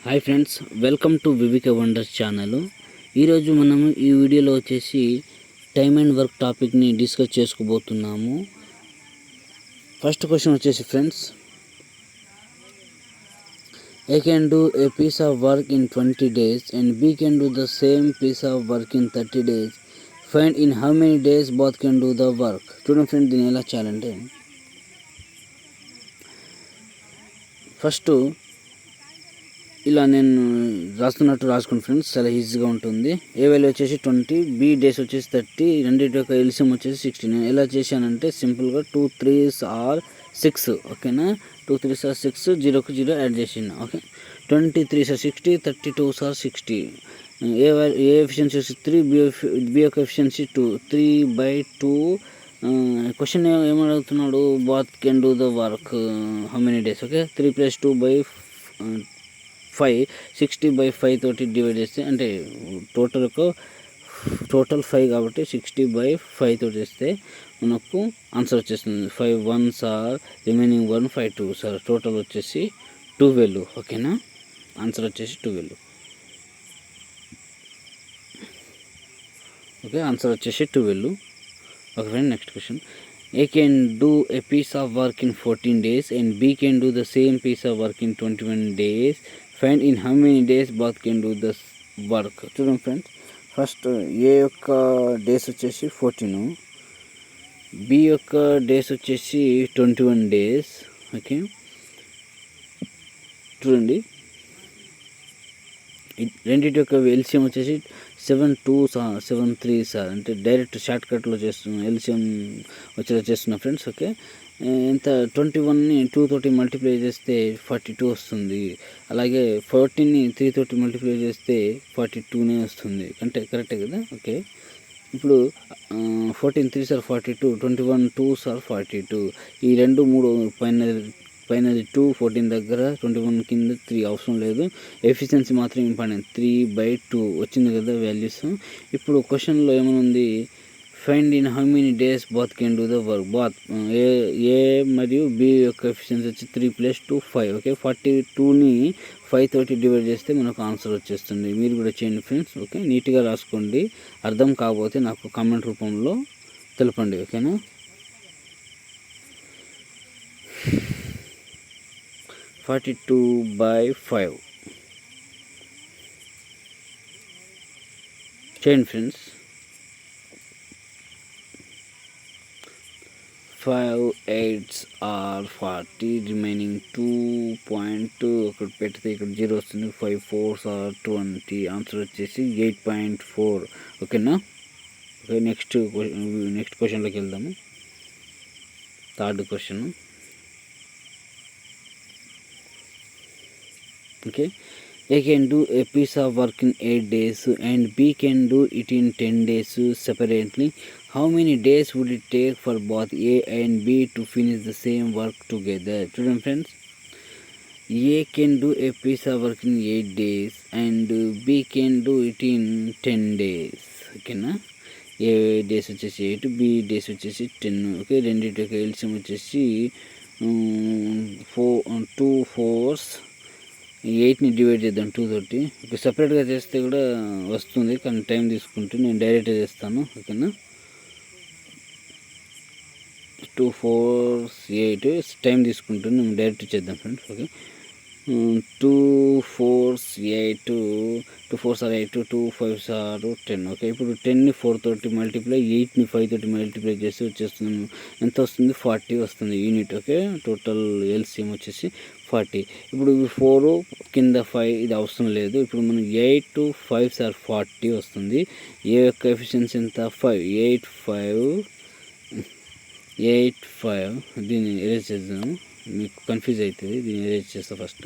Hi friends, welcome to Vivika wonders channel. ఈరోజు మనము ఈ వీడియోలో వచ్చేసి టైమ్ అండ్ వర్క్ టాపిక్ని డిస్కస్ చేసుకోబోతున్నాము. ఫస్ట్ క్వశ్చన్ వచ్చేసి friends, a can do a piece of work in 20 days and B can do the same piece of work in 30 days. Find in how many days both can do the work. చూడండి friends, దీన్ని ఎలా చేయాలంటే first ఇలా నేను రాస్తున్నట్టు రాసుకోండి friends, చాలా ఈజీగా ఉంటుంది. ఏ వాల్యూ వచ్చేసి 20, బి డేస్ వచ్చేసి 30, రెండింటి యొక్క ఎల్సిఎం వచ్చేసి 60. నేను ఎలా చేశానంటే సింపుల్గా 2 3s ఆర్ 6, ఓకేనా. 2 3s ఆర్ 6, 0కు 0 యాడ్ చేసిన, okay. 23s are 60, 32s are 60. A efficiency వచ్చి 3, బి యొక్క ఎఫిషియన్సీ 2, 3/2. క్వశ్చన్ ఏమడుగుతున్నాడు, both can do the work how many days, okay. 3 + 2/5, 60/5 తోటి డివైడ్ చేస్తే అంటే టోటల్ 5 కాబట్టి 60/5 తోటి చేస్తే మనకు ఆన్సర్ వచ్చేస్తుంది. 5 1s are remaining 1, 5 2s are total వచ్చేసి 12, ఓకేనా. ఆన్సర్ వచ్చేసి 12, ఓకే. ఆన్సర్ వచ్చేసి 12, okay friend. Next question, A can do a piece of work in 14 days and B can do the same piece of work in 21 days. Find in how many days both can do the work. చూడండి friends, first ఏ యొక్క days వచ్చేసి 14, B యొక్క days వచ్చేసి 21 days, okay. చూడండి, రెండింటి యొక్క LCM వచ్చేసి 7 2s 7 3s అంటే డైరెక్ట్ షార్ట్ కట్లో చేస్తున్నాం, ఎల్సిఎం వచ్చేలా చేస్తున్నాం ఫ్రెండ్స్, ఓకే. ఎంత 21ని 2 తోటి మల్టిప్లై చేస్తే 42 వస్తుంది. అలాగే 14ని 3 తోటి మల్టిప్లై చేస్తే 42నే వస్తుంది, అంటే కరెక్టే కదా, ఓకే. ఇప్పుడు 14 3s ఆర్ 42, 21 2s ఆర్ 42. ఈ 2 3 పైన 2 14 దగ్గర 21 కింద 3 అవసరం లేదు, ఎఫిషియన్సీ మాత్రం ఇంపార్టెంట్. 3/2 వచ్చింది కదా వాల్యూస్. ఇప్పుడు క్వశ్చన్లో ఏమనుంది, find in how many days both can do the work. Both A మరియు బి యొక్క ఎఫిషియన్సీ వచ్చి 3 + 2 5, ఓకే. 42ని 5 తోటి డివైడ్ చేస్తే మనకు ఆన్సర్ వచ్చేస్తుంది. మీరు కూడా చేయండి ఫ్రెండ్స్, ఓకే. నీట్గా రాసుకోండి. అర్థం కాకపోతే నాకు కామెంట్ రూపంలో తెలపండి, ఓకేనా. 42/5 చేయండి ఫ్రెండ్స్. 5 8s ఆర్ 40, రిమైనింగ్ 2.2 ఒకటి పెడితే ఇక్కడ 0 వస్తుంది. 5 4s ఆర్ 20, ఆన్సర్ వచ్చేసి 8.4, ఓకేనా. ఓకే, నెక్స్ట్ క్వశ్చన్లోకి వెళ్దాము. Third question, okay. A can do a piece of work in 8 days and B can do it in 10 days separately. How many days would it take for both A and B to finish the same work together? Student friends, A can do a piece of work in 8 days and B can do it in 10 days, okay na. A days వచ్చేసి 8, B days వచ్చేసి 10, okay. రెండింటి యొక్క LCM వచ్చేసి 2 4s 8ని divide చేద్దాం 2 తోటి, okay. సపరేట్గా చేస్తే కూడా వస్తుంది, కానీ టైం తీసుకుంటే నేను డైరెక్ట్గా చేస్తాను, ఓకేనా. 2 4s 8 టైం తీసుకుంటుంది, మేము డైరెక్ట్ చేద్దాం friends, okay. 2 4s 8, 2 4s or 8, 2 5s or 10, okay. ఇప్పుడు 10ని 4 తోటి మల్టిప్లై, 8ని 5 తోటి మల్టిప్లై చేసి వచ్చేస్తుంది. ఎంత వస్తుంది, 40 వస్తుంది యూనిట్, ఓకే. టోటల్ ఎల్సిఎం వచ్చేసి 40. ఇప్పుడు 4 కింద 5 ఇది అవసరం లేదు. ఇప్పుడు మనం 8 5s ఆర్ 40 వస్తుంది. ఏ యొక్క ఎఫిషియన్సీ ఎంత, 5 8 5. దీన్ని ఎరేజ్ చేద్దాము, మీకు కన్ఫ్యూజ్ అవుతుంది. దీన్ని ఎరేజ్ చేస్తా first,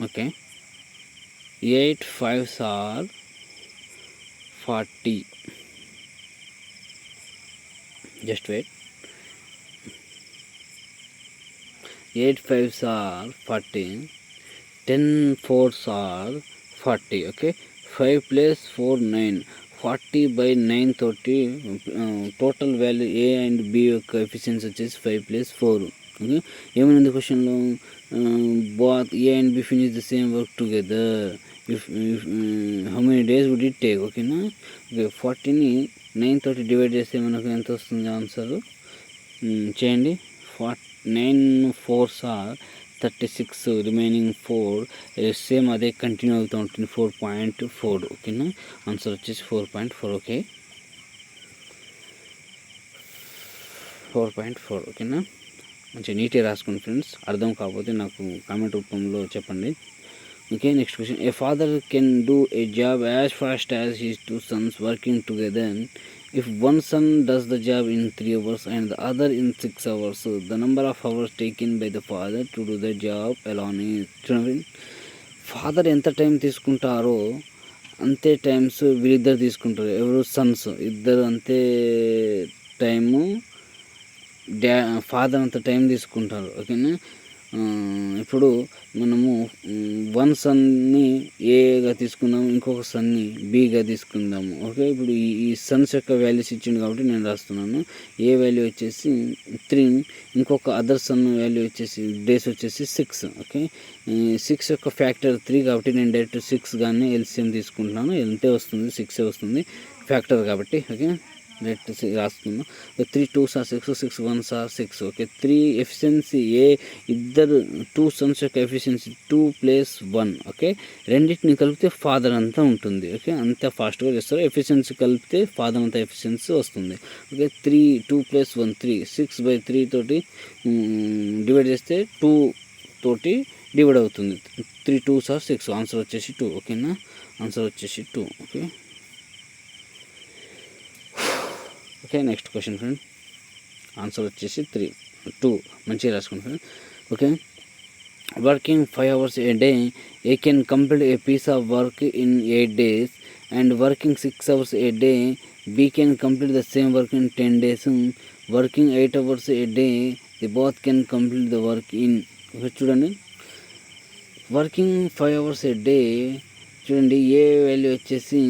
okay. 8 5s are 40. Just wait. 8 5s are 40. 10 4s are 40. Okay. 5 + 4 9, 40 by 9 30. Total value A and B యొక్క ఎఫిషియన్సీ వచ్చేసి 5 + 4. ఓకే, ఏమైంది క్వశ్చన్లో both A and B finish the same work together if how many days would it take. ఓకేనా, okay 40ని 9 divide చేస్తే మనకు ఎంత వస్తుంది ఆన్సర్ చేయండి. 9 4s are 36, రిమైనింగ్ 4 సేమ్ అదే కంటిన్యూ అవుతూ ఉంటుంది 4.4. ఓకేనా, ఆన్సర్ వచ్చేసి 4.4. ఓకే 4.4. ఓకేనా, మంచిగా నీట్గా రాసుకోండి ఫ్రెండ్స్. అర్థం కాకపోతే నాకు కామెంట్ రూపంలో చెప్పండి. Okay, next question. A father can do A job as fast as his 2 sons working together. If one son does the job in 3 hours and the other in 6 hours, so the number of hours taken by the father to do the job alone is. Father ఎంత time తీసుకుంటారో అంతే times వీళ్ళిద్దరు తీసుకుంటారు. ఎవరు Sons ఇద్దరు అంతే time father అంత time తీసుకుంటారు. ఓకేనా, ఇప్పుడు మనము 1 సన్ని ఏగా తీసుకుందాము, ఇంకొక సన్ని బిగా తీసుకుందాము. ఓకే, ఇప్పుడు ఈ సన్స్ యొక్క వాల్యూస్ ఇచ్చింది కాబట్టి నేను రాస్తున్నాను. ఏ వాల్యూ వచ్చేసి 3, ఇంకొక అదర్ సన్ వాల్యూ వచ్చేసి డేస్ వచ్చేసి 6. ఓకే, 6 యొక్క ఫ్యాక్టర్ 3 కాబట్టి నేను డైరెక్ట్ 6 కానీ ఎల్సిఎం తీసుకుంటున్నాను. ఎంతే వస్తుంది 6 వస్తుంది ఫ్యాక్టర్ కాబట్టి. ఓకే, డైరెక్ట్ రాస్తున్నాను. 3 2s are 6, 6 1s are 6. Okay, 3 efficiency ఏ ఇద్దరు 2 సన్స్ యొక్క ఎఫిషియన్సీ 2 + 1. ఓకే, రెండింటిని కలిపితే ఫాదర్ అంతా ఉంటుంది. ఓకే, అంత ఫాస్ట్గా చేస్తారు. ఎఫిషియన్సీ కలిపితే ఫాదర్ అంతా ఎఫిషియన్సీ వస్తుంది. ఓకే, 2 + 1 3, 6/3 తోటి డివైడ్ చేస్తే 2 తోటి డివైడ్ అవుతుంది. 3 2s are 6, ఆన్సర్ వచ్చేసి 2. ఓకేనా, ఆన్సర్ వచ్చేసి 2. Okay okay, next question friend, answer వచ్చేసి 2. మంచిగా రాసుకోండి friend. Okay, working 5 hours a day, A can complete a piece of work in 8 days, and working 6 hours a day, B can complete the same work in 10 days. Working 8 hours a day, the both can complete the work in. చూడండి, working 5 hours a day, చూడండి A value వచ్చేసి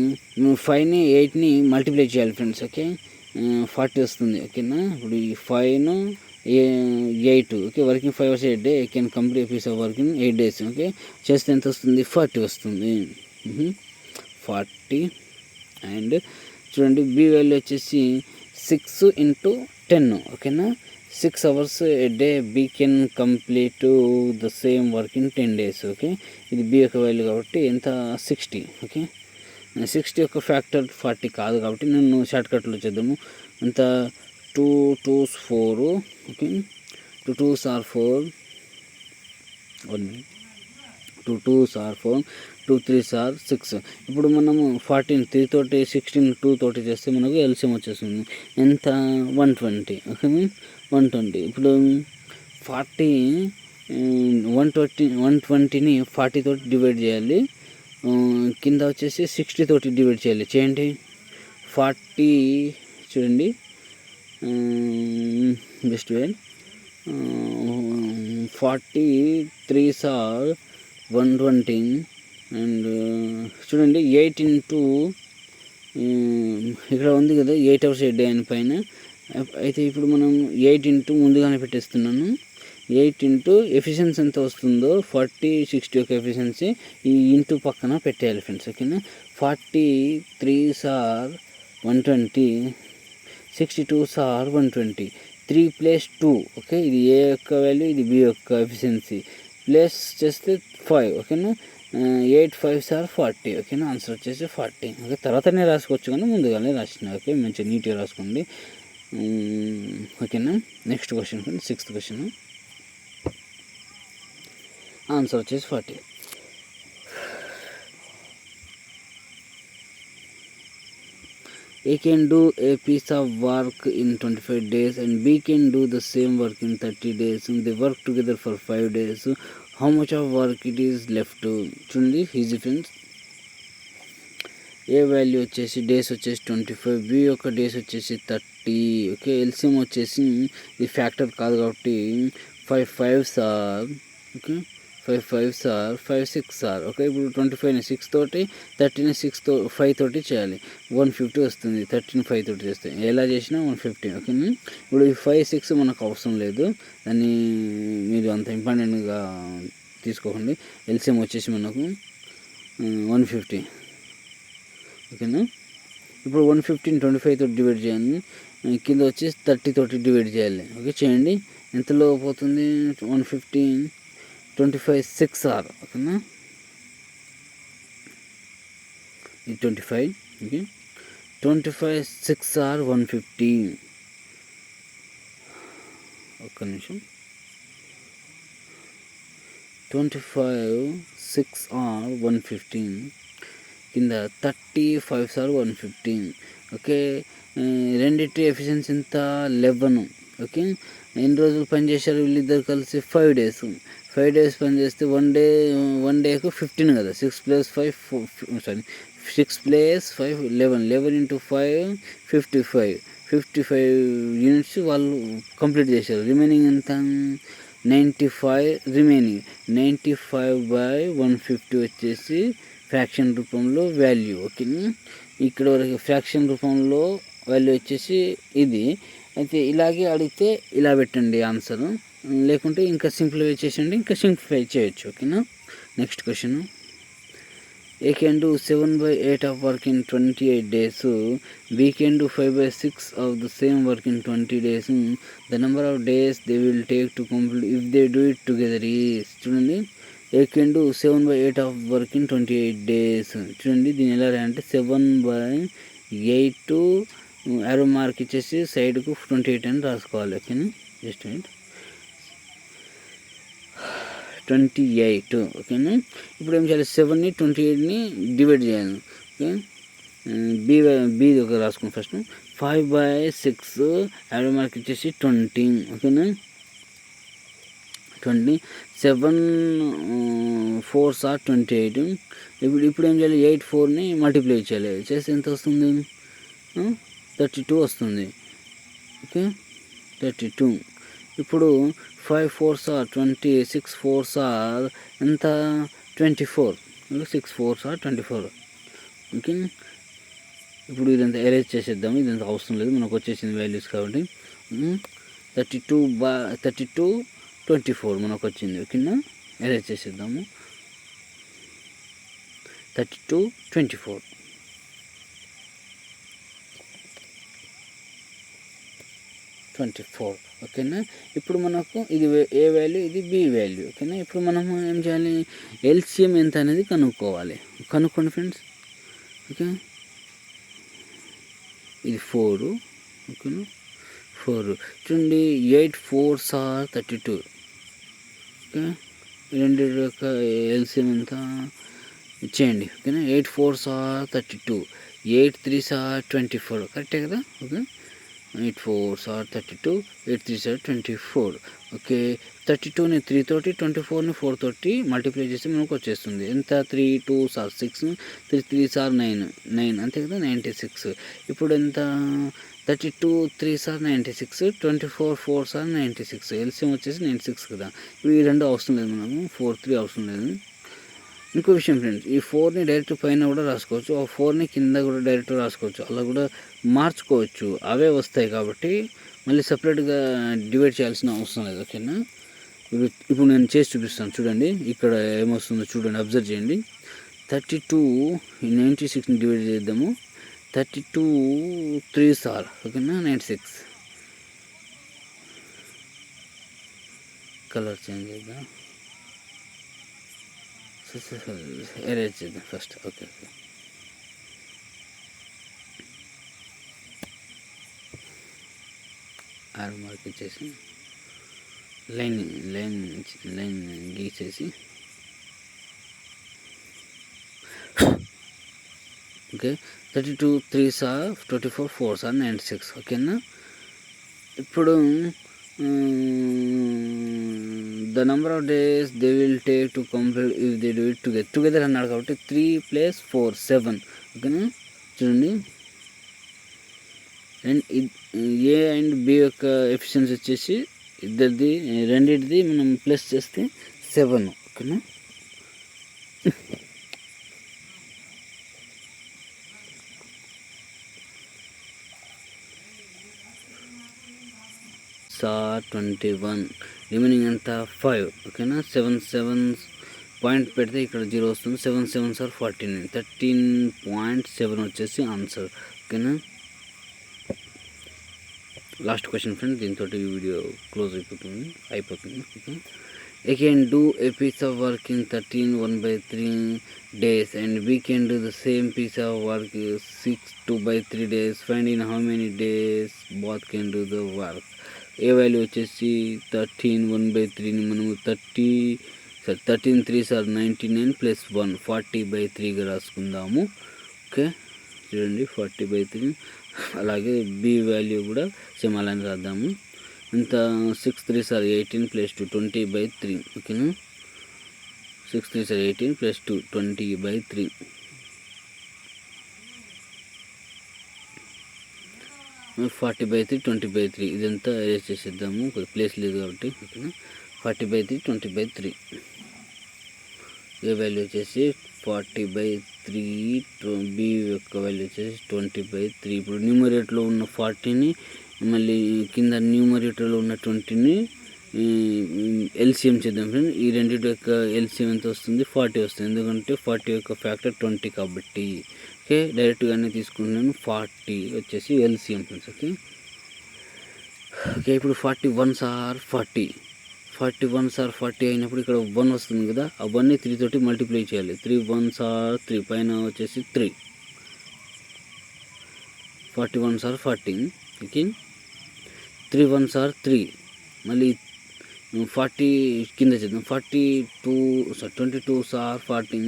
5ని 8ని multiply చేయాలి friends. Okay, 40 వస్తుంది. ఓకేనా, ఇప్పుడు ఈ 5ను 8. Okay, working 5 hours a day, I can complete piece of work in 8 days. Okay, చేస్తే ఎంత వస్తుంది 40 వస్తుంది. 40. అండ్ చూడండి బి వాల్యూ వచ్చేసి 6 × 10. ఓకేనా, 6 hours a day B can complete the same work in 10 days. Okay, ఇది బి యొక్క వాల్యూ కాబట్టి ఎంత 60. ఓకే, 60 యొక్క ఫ్యాక్టర్ 40 కాదు కాబట్టి నేను షార్ట్కట్లో చేద్దాము. అంత 2 2s 4. Okay, 2 2s are 4, 2 2s are 4, 2 3s are 6. ఇప్పుడు మనము 14 3 తోటి 16 2 తోటి చేస్తే మనకు ఎల్సిఎం వచ్చేస్తుంది ఎంత 120. ఓకే, 120. ఇప్పుడు 40 120ని 40 తోటి డివైడ్ చేయాలి. కింద వచ్చేసి 60 తోటి డివైడ్ చేయాలి. చేయండి 40. చూడండి best way 40 3s are 120. And చూడండి 8 × ఇక్కడ ఉంది కదా 8 hours a day అని పైన. అయితే ఇప్పుడు మనం 8 × ముందుగానే పెట్టేస్తున్నాను. 8 × ఎఫిషియన్సీ ఎంత వస్తుందో 40 60 యొక్క ఎఫిషియన్సీ ఈ ఇంటూ పక్కన పెట్టేయాలి ఫ్రెండ్స్. ఓకేనా, 40 3s are 120, 60 2s are 120, 3 + 2. Okay, ఇది ఏ యొక్క వాల్యూ, ఇది బి యొక్క ఎఫిషియన్సీ. ప్లస్ చేస్తే 5. ఓకేనా, 8 5s are 40. ఓకేనా, ఆన్సర్ వచ్చేసి 40. ఓకే, తర్వాతనే రాసుకోవచ్చు కానీ ముందుగానే రాసిన. ఓకే, మంచిగా నీట్గా రాసుకోండి. ఓకేనా, next question friends, 6th question. Answer వచ్చేసి 40. A can do a piece of work in 25 days and B can do the same work in 30 days. They work together for 5 days. How much of work it is left? చూడండి easy friends. ఏ value వచ్చేసి days వచ్చేసి 25, B యొక్క days వచ్చేసి 30. Okay, LCM వచ్చేసి ఇది factor కాదు కాబట్టి 5 5s are. Okay, 5 5s are 5 6 are okay. ఇప్పుడు 25ని 6 తోటి 30ని 5 తోటి చేయాలి. 150 వస్తుంది. 13 5 తోటి చేస్తే ఎలా చేసినా 150 ఓకేనా. ఇప్పుడు ఈ 5 6 మనకు అవసరం లేదు, దాన్ని మీరు అంత ఇంపార్టెంట్గా తీసుకోకండి. ఎల్సిఎం వచ్చేసి మనకు 150 ఓకేనా. ఇప్పుడు 150ని 25 తోటి డివైడ్ చేయాలి, కింద వచ్చేసి 30 తోటి డివైడ్ చేయాలి. ఓకే చేయండి. ఎంతలో పోతుంది? 150 25 6 ఆర్ ఓకేనా. 25 ఓకే. 25 6 ఆర్ 150. ఒక్క నిమిషం. 25 6 ఆర్ 115 కింద 30 5 ఆర్ 115 ఓకే. రెండిటి ఎఫిషియన్సీ ఎంత? 11 ఓకే. ఎన్ని రోజులు పనిచేశారు వీళ్ళిద్దరు కలిసి? 5 days. 5 days పనిచేస్తే వన్ డేకు 15 కదా. 6 + 5 6 + 5 11 11 × 5 55 యూనిట్స్ వాళ్ళు కంప్లీట్ చేశారు. రిమైనింగ్ ఎంత? 95 రిమైనింగ్. 95/150 వచ్చేసి ఫ్రాక్షన్ రూపంలో వాల్యూ ఓకేనా. ఇక్కడ వరకు ఫ్రాక్షన్ రూపంలో వాల్యూ వచ్చేసి ఇది. అయితే ఇలాగే అడిగితే ఇలా పెట్టండి ఆన్సర్, లేకుంటే ఇంకా సింప్లిఫై చేసేయండి, ఇంకా సింప్లిఫై చేయొచ్చు ఓకేనా. Next question. A can do 7/8 of work in 28 days. B can do 5/6 of the same work in 20 days. The number of days they will take to complete if they do it together is. చూడండి, A can do 7/8 of work in 28 days. చూడండి దీని ఎలా అంటే 7/8 arrow mark ఇచ్చేసి సైడ్కు 28 అని రాసుకోవాలి ఓకేనా. Just 28 ఓకేనా. ఇప్పుడు ఏం చేయాలి? 7ని 28ని డివైడ్ చేయాలి ఓకే. బి ఒక రాసుకుని ఫస్ట్ 5/6 యారో మార్క్ ఇచ్చేసి 20 ఓకేనా. 20 7 4s are 28. ఇప్పుడు ఏం చేయాలి? 8 4ని మల్టిప్లై చేయాలి. చేస్తే ఎంత వస్తుంది? 32 వస్తుంది ఓకే. 32. ఇప్పుడు 5 4s are 20, 6 4s are ఎంత? 24. 6 4s are 24 ఓకే. ఇప్పుడు ఇదంతా ఎరేజ్ చేసేద్దాము, ఇదంతా అవసరం లేదు, మనకు వచ్చేసింది వాల్యూస్ కాబట్టి. 32 24 మనకు వచ్చింది ఓకేనా. ఎరేజ్ చేసేద్దాము. 32 24 24 ఓకేనా. ఇప్పుడు మనకు ఇది ఏ వాల్యూ, ఇది బి వాల్యూ ఓకేనా. ఇప్పుడు మనం ఏం చేయాలి? ఎల్సిఎం ఎంత అనేది కనుక్కోవాలి. కనుక్కోండి ఫ్రెండ్స్ ఓకే. ఇది 4 ఓకేనా. 4 చూడండి. 8 4s are 32 ఓకే. రెండు యొక్క ఎల్సిఎం ఎంత చేయండి ఓకేనా. 8 4s are 32, 8 3s are 24 కరెక్టే కదా okay. 8 4s are 32, 8 3s are 24 okay. 32ని 3 తోటి 24ని 4 తోటి మల్టిప్లై చేస్తే మనకు వచ్చేస్తుంది ఎంత? 3 2s are 6, 3 3s are 9 అంతే కదా. 96. ఇప్పుడు ఎంత? 32 3s are 96, 24 4s are 96. LCM వచ్చేసి 96 కదా. ఇవి రెండు అవసరం లేదు మనకు, 4 3 అవసరం లేదు. ఇంకో విషయం ఫ్రెండ్స్, ఈ 4ని డైరెక్ట్ పైన కూడా రాసుకోవచ్చు, ఆ 4ని కింద కూడా డైరెక్ట్ రాసుకోవచ్చు, అలా కూడా మార్చుకోవచ్చు. అవే వస్తాయి కాబట్టి మళ్ళీ సపరేట్గా డివైడ్ చేయాల్సిన అవసరం లేదు ఓకేనా. ఇప్పుడు నేను చేసి చూపిస్తాను చూడండి. ఇక్కడ ఏమొస్తుందో చూడండి, అబ్జర్వ్ చేయండి. 32 96ని డివైడ్ చేద్దాము. 32 3s are ఓకేనా. 96. కలర్ చేంజ్ చేద్దాం, ఎరేజ్ చేద్దాం ఫస్ట్ ఓకే. ఆర్ మార్క్ ఇచ్చేసి line గీసేసి okay. 32 3s are 24, 4s are 96 ఓకేనా. ఇప్పుడు the number of days they will take to complete if they do it together అన్నాడు కాబట్టి 3 + 4 7 ఓకేనా. చూడండి, ఏ అండ్ బి యొక్క ఎఫిషియన్సీ వచ్చేసి ఇద్దరిది రెండింటిది మనం ప్లస్ చేస్తే 7 ఓకేనా. సార్ 21 రిమైనింగ్ ఎంత 5 ఓకేనా. 7 పాయింట్ పెడితే ఇక్కడ 0 వస్తుంది. 7 7 సార్ 49 13.7 వచ్చేసి ఆన్సర్ ఓకేనా. లాస్ట్ క్వశ్చన్ ఫ్రెండ్, దీంతో వీడియో క్లోజ్ అయిపోతుంది okay. I can do a piece of work in 13 1/3 days and we can do the same piece of work 6 2/3 days. Find in how many days both can do the work. A value వచ్చేసి 13 1/3ని మనము 13 3 sir 99 plus 1 40/3గా రాసుకుందాము okay. చూడండి 40/3. అలాగే B value కూడా same అలానే రాద్దాము. ఇంత 6 3 sir 18 plus 2 20/3 ఓకేనా. 6 3 sir 18 plus 2 20/3. 40/3 20/3 ఇదంతా arrange చేసేద్దాము, ప్లేస్ లేదు కాబట్టి ఓకేనా. 40/3 20/3 ఏ వాల్యూ వచ్చేసి 40/3, బి యొక్క వాల్యూ వచ్చేసి 20/3. ఇప్పుడు న్యూమరేటర్లో ఉన్న 40ని మళ్ళీ కింద న్యూమరేటర్లో ఉన్న 20ని ఎల్సిఎం చేద్దాం ఫ్రెండ్. ఈ రెండింటి యొక్క ఎల్సిఎం ఎంత వస్తుంది 40 వస్తుంది, ఎందుకంటే 40 యొక్క ఫ్యాక్టర్ 20 కాబట్టి ఓకే. డైరెక్ట్గానే తీసుకుంటున్నాను 40 వచ్చేసి ఎల్సిఎం ఫ్రెండ్స్ ఓకే. ఇప్పుడు 41 సార్ 40 41 సార్ 40 అయినప్పుడు ఇక్కడ 1 వస్తుంది కదా, ఆ 1ని 3 తోటి మల్టిప్లై చేయాలి. 3 1 సార్ 3 పైన వచ్చేసి 3. 41 సార్ 40 ఓకే. 3 1 సార్ 3 మళ్ళీ 40 కింద చేద్దాం. 22 సార్ 14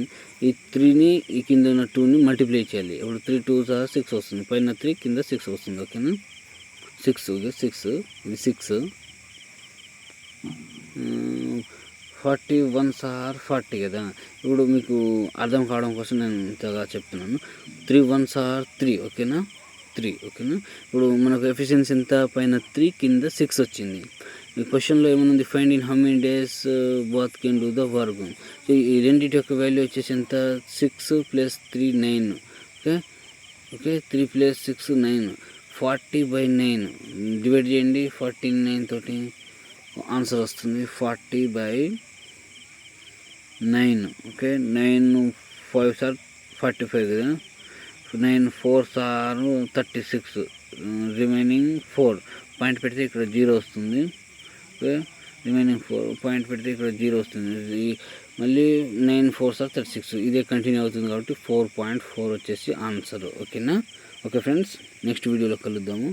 ఈ 3ని ఈ కింద ఉన్న 2ని మల్టిప్లై చేయాలి. ఇప్పుడు 3 2 సార్ 6 వస్తుంది, పైన 3 కింద 6 వస్తుంది ఓకేనా. 6 ఓకే 6 ఇది 6. 41 సార్ 40 కదా. ఇప్పుడు మీకు అర్థం కావడం కోసం నేను ఇంతగా చెప్తున్నాను. 3 1 సార్ 3 ఓకేనా 3 ఓకేనా. ఇప్పుడు మనకు ఎఫిషియన్సీ ఎంత, పైన 3 కింద 6 వచ్చింది. ఈ క్వశ్చన్లో ఏమనుంది, find in how many days both can do the work. So ఈ రెండింటి యొక్క వాల్యూ వచ్చేసి ఎంత 6 + 3 9 ఓకే 3 + 6 9 40/9 డివైడ్ చేయండి 49 తోటి, ఆన్సర్ వస్తుంది 40/9 ఓకే. 9 5 సార్ 45 కదా. 9 4 సార్ 36 రిమైనింగ్ 4 పాయింట్ పెడితే ఇక్కడ 0 వస్తుంది ఓకే. రిమైనింగ్ 4 పాయింట్ పెడితే ఇక్కడ 0 వస్తుంది. మళ్ళీ 9 4 సార్ 36 ఇదే కంటిన్యూ అవుతుంది కాబట్టి 4.4 వచ్చేసి ఆన్సర్ ఓకేనా. ఓకే ఫ్రెండ్స్, నెక్స్ట్ వీడియోలో కలుద్దాము.